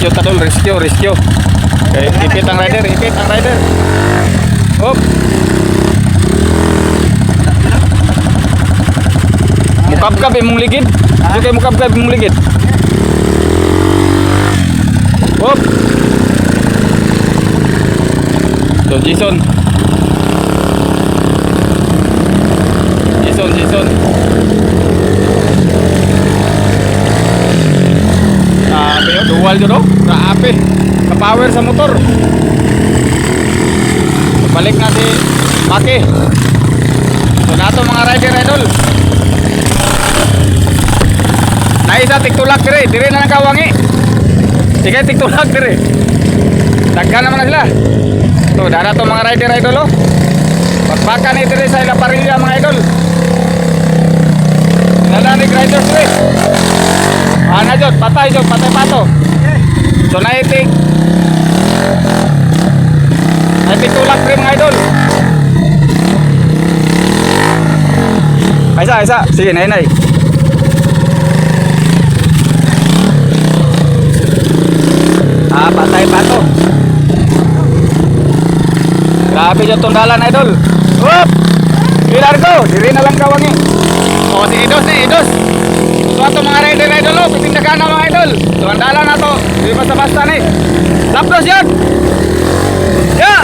Medyo tadol, rescue. Okay, ipit ang rider. Hop. Mukab-kab imong ligid. Di kay mukab-kab imong ligid. Hop. So Jason. Dual dito, grabe. Ka-power sa motor. Balik na si Maki. So nato mga rider idol. Naisa tiktulak dire na nakawangi. Sige tiktulak dire. Daghan naman na sila. So dara to mga rider idol oh. Pagpaka ni dire sa ila parilya mga idol. Nalanig riders dire. Ana jod, patay pato. So naitik tulak rin mga idol. Isa. Sige, nay. Patay pato. Grabe yung tundalan idol. Whoop! Ilargo, diri na lang kawangi. O si Idos. So ato mga rider idol o, pitindagan na mga idol. So andalan na to, di basta-basta ni. Lapdos yun! Ya!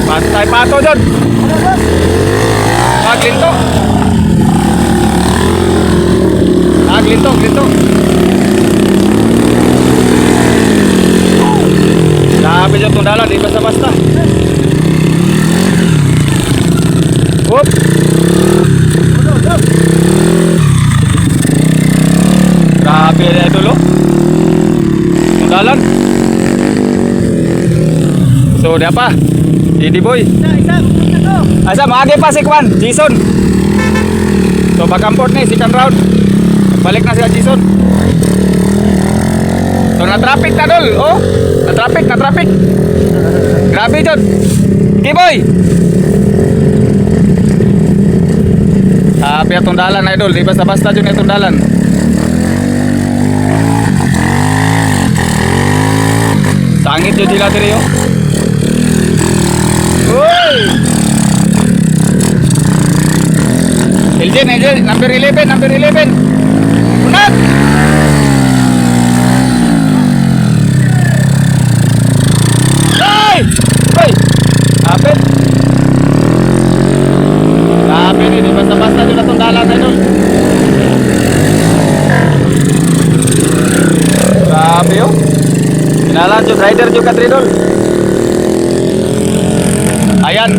Patay pato dyan. Glinto. Grabe dyan tundalan, di basta-basta. Whoop! Grabe na ito lo. Tundalan. So di apa? Didi boy. Asa maagi pa si Kwan, Jason. So bakamport ni second round. Balik na sila Jason. So na traffic na dol, oh. Na traffic. Grabe jud. Okay boy. Pia tundalan na idol, di basta-basta jud na tundalan. Sangit jud sila diri yo. Uy! Eljen, number 11. Unat! Ay! Uy! Apit! Grabe ni, di basta-basta dito itong dalan idol. Grabe yo. Kinalan yung rider juga tridol. Ayan.